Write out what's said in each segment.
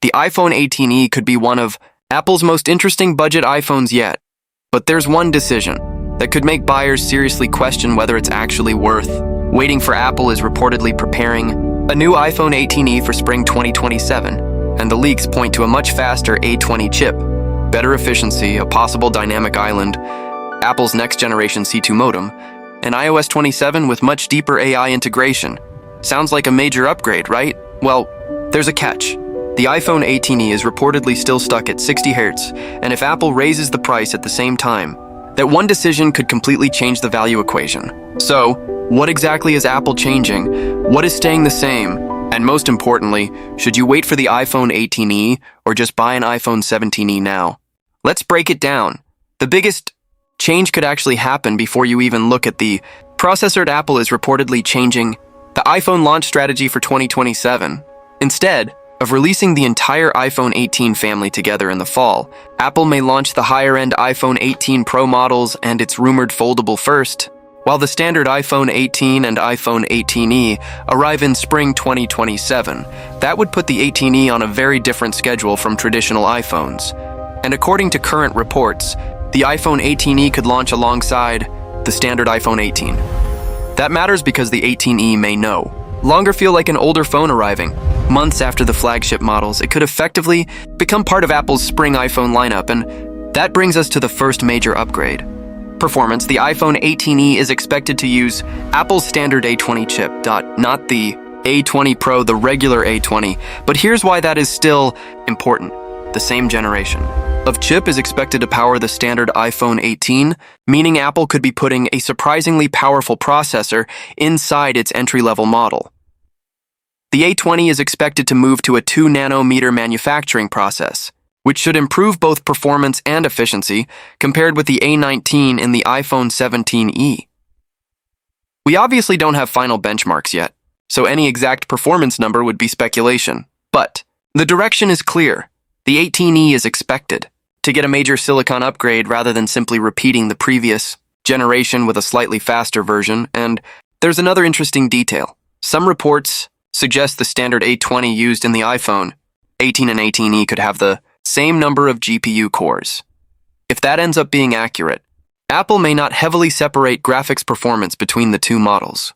The iPhone 18e could be one of Apple's most interesting budget iPhones yet. But there's one decision that could make buyers seriously question whether it's actually worth waiting for. Apple is reportedly preparing a new iPhone 18e for spring 2027, and the leaks point to a much faster A20 chip, better efficiency, a possible dynamic island, Apple's next-generation C2 modem, and iOS 27 with much deeper AI integration. Sounds like a major upgrade, right? Well, there's a catch. The iPhone 18e is reportedly still stuck at 60 Hz, and if Apple raises the price at the same time, that one decision could completely change the value equation. So, what exactly is Apple changing? What is staying the same? And most importantly, should you wait for the iPhone 18e or just buy an iPhone 17e now? Let's break it down. The biggest change could actually happen before you even look at the processor. Apple is reportedly changing the iPhone launch strategy for 2027. Instead of releasing the entire iPhone 18 family together in the fall, Apple may launch the higher-end iPhone 18 Pro models and its rumored foldable first, while the standard iPhone 18 and iPhone 18e arrive in spring 2027. That would put the 18e on a very different schedule from traditional iPhones. And according to current reports, the iPhone 18e could launch alongside the standard iPhone 18. That matters because the 18e may no longer feel like an older phone arriving. Months after the flagship models, it could effectively become part of Apple's spring iPhone lineup, and that brings us to the first major upgrade. Performance. The iPhone 18e is expected to use Apple's standard A20 chip, not the A20 Pro, the regular A20, but here's why that is still important. The same generation of chip is expected to power the standard iPhone 18, meaning Apple could be putting a surprisingly powerful processor inside its entry-level model. The A20 is expected to move to a 2-nanometer manufacturing process, which should improve both performance and efficiency compared with the A19 in the iPhone 17e. We obviously don't have final benchmarks yet, so any exact performance number would be speculation. But the direction is clear. The 18e is expected to get a major silicon upgrade rather than simply repeating the previous generation with a slightly faster version. And there's another interesting detail. Some reports suggest the standard A20 used in the iPhone 18 and 18e could have the same number of GPU cores. If that ends up being accurate, Apple may not heavily separate graphics performance between the two models.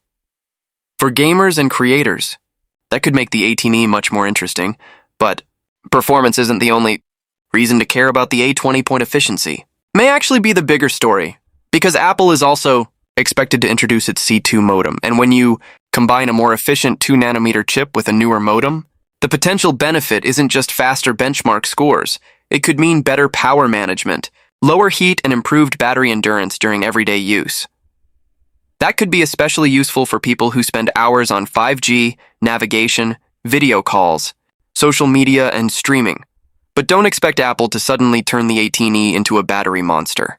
For gamers and creators, that could make the 18e much more interesting, but performance isn't the only reason to care about. The A20 point efficiency may actually be the bigger story, because Apple is also expected to introduce its C2 modem, and when you combine a more efficient 2-nanometer chip with a newer modem, the potential benefit isn't just faster benchmark scores. It could mean better power management, lower heat, and improved battery endurance during everyday use. That could be especially useful for people who spend hours on 5G, navigation, video calls, social media, and streaming. But don't expect Apple to suddenly turn the 18e into a battery monster.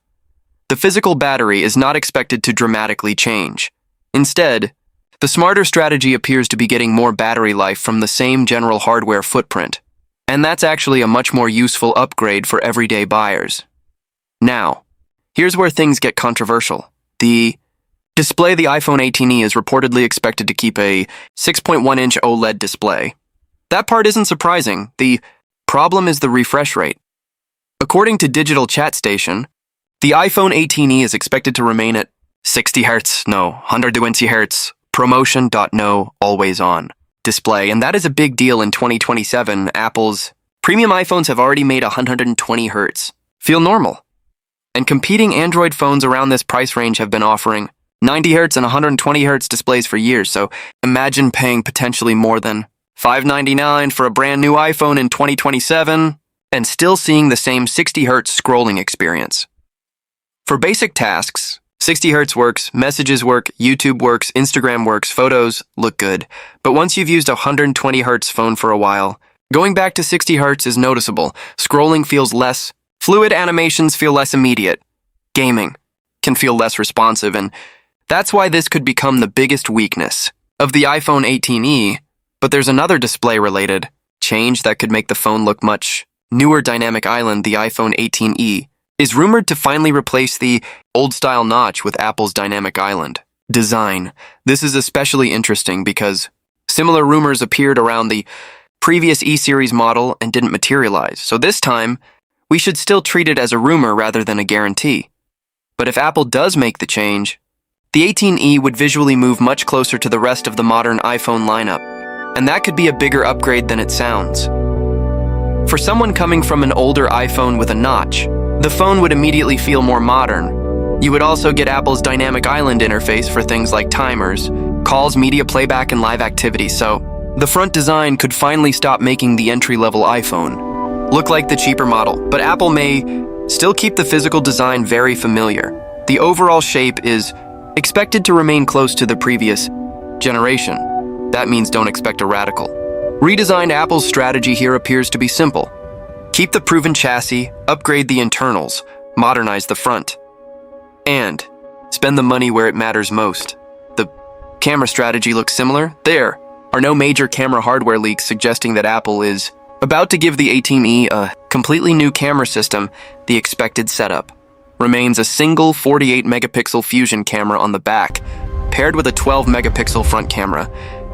The physical battery is not expected to dramatically change. Instead, the smarter strategy appears to be getting more battery life from the same general hardware footprint, and that's actually a much more useful upgrade for everyday buyers. Now, here's where things get controversial. The display. The iPhone 18e is reportedly expected to keep a 6.1-inch OLED display. That part isn't surprising. The problem is the refresh rate. According to Digital Chat Station, the iPhone 18e is expected to remain at 60 Hz, 120 Hz, promotion.no, always on display, and that is a big deal in 2027. Apple's premium iPhones have already made 120 Hz feel normal, and competing Android phones around this price range have been offering 90 Hz and 120 Hz displays for years, so imagine paying potentially more than $599 for a brand new iPhone in 2027 and still seeing the same 60 Hz scrolling experience. For basic tasks, 60 Hz works, messages work, YouTube works, Instagram works, photos look good. But once you've used a 120 Hz phone for a while, going back to 60 Hz is noticeable. Scrolling feels less fluid, animations feel less immediate. Gaming can feel less responsive, and that's why this could become the biggest weakness of the iPhone 18e. But there's another display-related change that could make the phone look much newer. Dynamic Island. The iPhone 18e is rumored to finally replace the old-style notch with Apple's Dynamic Island design. This is especially interesting because similar rumors appeared around the previous E-series model and didn't materialize, so this time, we should still treat it as a rumor rather than a guarantee. But if Apple does make the change, the 18E would visually move much closer to the rest of the modern iPhone lineup, and that could be a bigger upgrade than it sounds. For someone coming from an older iPhone with a notch, the phone would immediately feel more modern. You would also get Apple's dynamic island interface for things like timers, calls, media playback, and live activity, so the front design could finally stop making the entry-level iPhone look like the cheaper model, but Apple may still keep the physical design very familiar. The overall shape is expected to remain close to the previous generation. That means don't expect a radical. Redesigned Apple's strategy here appears to be simple. Keep the proven chassis, upgrade the internals, modernize the front, and spend the money where it matters most. The camera strategy looks similar. There are no major camera hardware leaks suggesting that Apple is about to give the 18E a completely new camera system. The expected setup remains a single 48-megapixel fusion camera on the back, paired with a 12-megapixel front camera.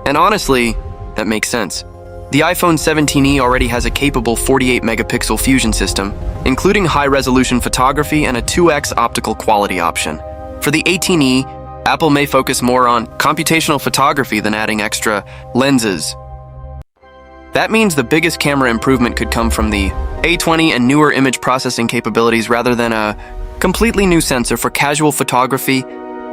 And honestly, that makes sense. The iPhone 17e already has a capable 48-megapixel fusion system, including high-resolution photography and a 2x optical quality option. For the 18e, Apple may focus more on computational photography than adding extra lenses. That means the biggest camera improvement could come from the A20 and newer image processing capabilities rather than a completely new sensor for casual photography,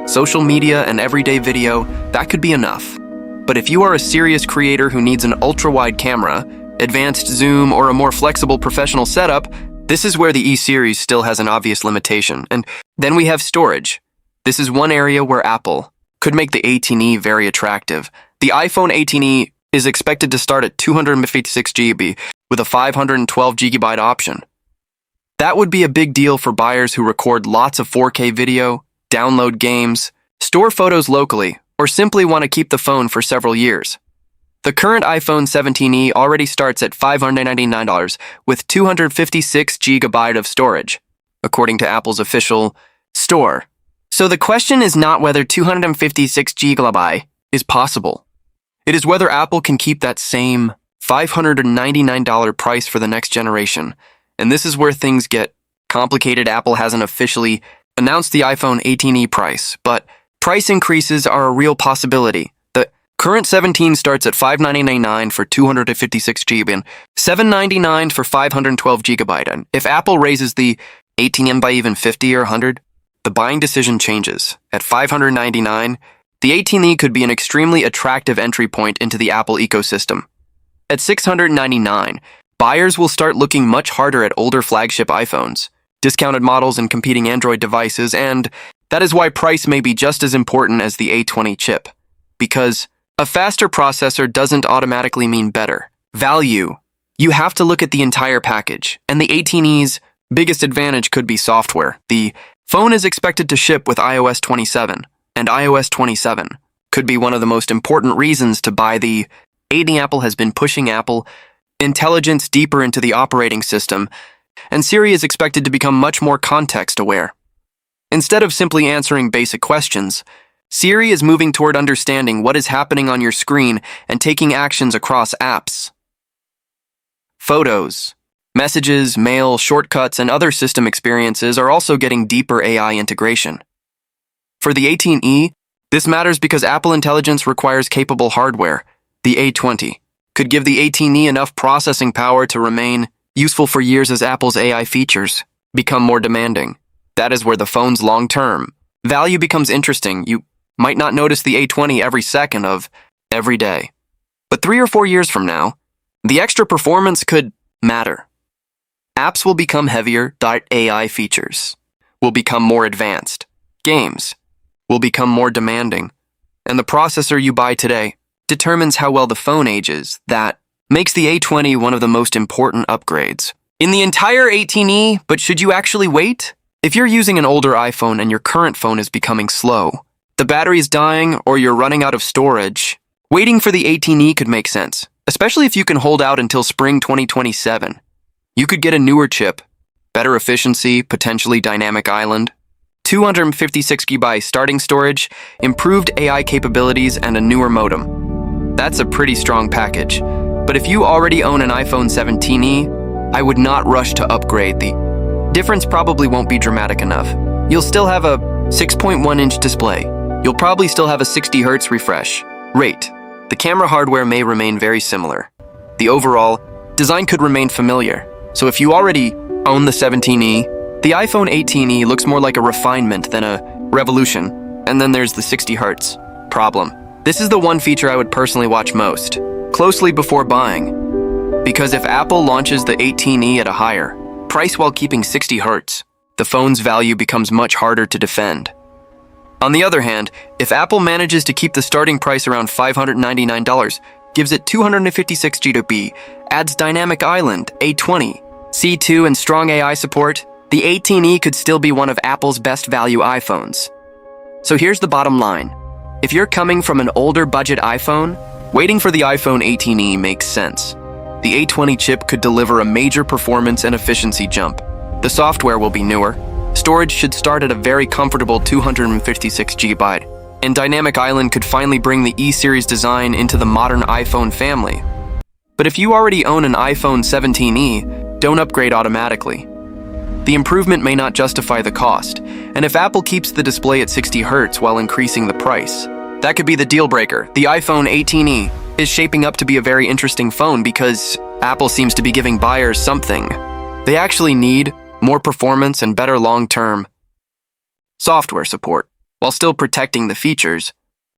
social media, and everyday video. That could be enough. But if you are a serious creator who needs an ultra-wide camera, advanced zoom, or a more flexible professional setup, this is where the E-series still has an obvious limitation. And then we have storage. This is one area where Apple could make the 18e very attractive. The iPhone 18e is expected to start at 256 GB with a 512 GB option. That would be a big deal for buyers who record lots of 4K video, download games, store photos locally, or simply want to keep the phone for several years. The current iPhone 17e already starts at $599 with 256 GB of storage, according to Apple's official store. So the question is not whether 256 GB is possible. It is whether Apple can keep that same $599 price for the next generation. And this is where things get complicated. Apple hasn't officially announced the iPhone 18e price, but price increases are a real possibility. The current 17 starts at $599 for 256 GB and $799 for 512 GB. And if Apple raises the 18M by even 50 or 100, the buying decision changes. At $599, the 18e could be an extremely attractive entry point into the Apple ecosystem. At $699, buyers will start looking much harder at older flagship iPhones, discounted models and competing Android devices, and that is why price may be just as important as the A20 chip. Because a faster processor doesn't automatically mean better value. You have to look at the entire package, and the 18e's biggest advantage could be software. The phone is expected to ship with iOS 27, and iOS 27 could be one of the most important reasons to buy the 18. Apple has been pushing Apple Intelligence deeper into the operating system, and Siri is expected to become much more context-aware. Instead of simply answering basic questions, Siri is moving toward understanding what is happening on your screen and taking actions across apps, photos, messages, mail, shortcuts, and other system experiences are also getting deeper AI integration. For the 18e, this matters because Apple Intelligence requires capable hardware. The A20 could give the 18e enough processing power to remain useful for years as Apple's AI features become more demanding. That is where the phone's long-term value becomes interesting. You might not notice the A20 every second of every day, but 3 or 4 years from now, the extra performance could matter. Apps will become heavier, AI features will become more advanced, games will become more demanding, and the processor you buy today determines how well the phone ages. That makes the A20 one of the most important upgrades in the entire 18e. But should you actually wait? If you're using an older iPhone and your current phone is becoming slow, the battery is dying, or you're running out of storage, waiting for the 18e could make sense, especially if you can hold out until spring 2027. You could get a newer chip, better efficiency, potentially dynamic island, 256 GB starting storage, improved AI capabilities, and a newer modem. That's a pretty strong package. But if you already own an iPhone 17e, I would not rush to upgrade. The difference probably won't be dramatic enough. You'll still have a 6.1-inch display. You'll probably still have a 60 Hz refresh rate. The camera hardware may remain very similar. The overall design could remain familiar. So if you already own the 17e, the iPhone 18e looks more like a refinement than a revolution. And then there's the 60 Hz problem. This is the one feature I would personally watch most closely before buying. Because if Apple launches the 18e at a higher price while keeping 60 Hz, the phone's value becomes much harder to defend. On the other hand, if Apple manages to keep the starting price around $599, gives it 256 GB, adds Dynamic Island, A20, C2 and strong AI support, the 18e could still be one of Apple's best value iPhones. So here's the bottom line. If you're coming from an older budget iPhone, waiting for the iPhone 18e makes sense. The A20 chip could deliver a major performance and efficiency jump. The software will be newer. Storage should start at a very comfortable 256 GB, and Dynamic Island could finally bring the E-series design into the modern iPhone family. But if you already own an iPhone 17e, don't upgrade automatically. The improvement may not justify the cost, and if Apple keeps the display at 60 Hz while increasing the price, that could be the deal breaker. The iPhone 18e is shaping up to be a very interesting phone because Apple seems to be giving buyers something they actually need: more performance and better long-term software support, while still protecting the features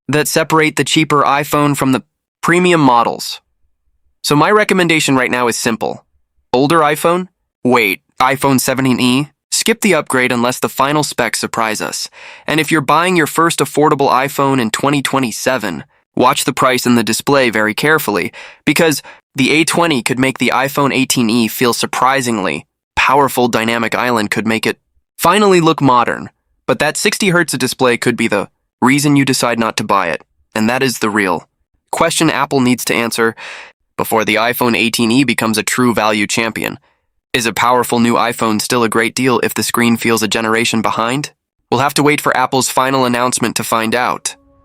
that separate the cheaper iPhone from the premium models. So my recommendation right now is simple. Older iPhone? Wait, iPhone 17e? Skip the upgrade unless the final specs surprise us. And if you're buying your first affordable iPhone in 2027, watch the price and the display very carefully, because the A20 could make the iPhone 18e feel surprisingly powerful. Dynamic Island could make it finally look modern, but that 60 Hz display could be the reason you decide not to buy it, and that is the real question Apple needs to answer before the iPhone 18e becomes a true value champion. Is a powerful new iPhone still a great deal if the screen feels a generation behind? We'll have to wait for Apple's final announcement to find out.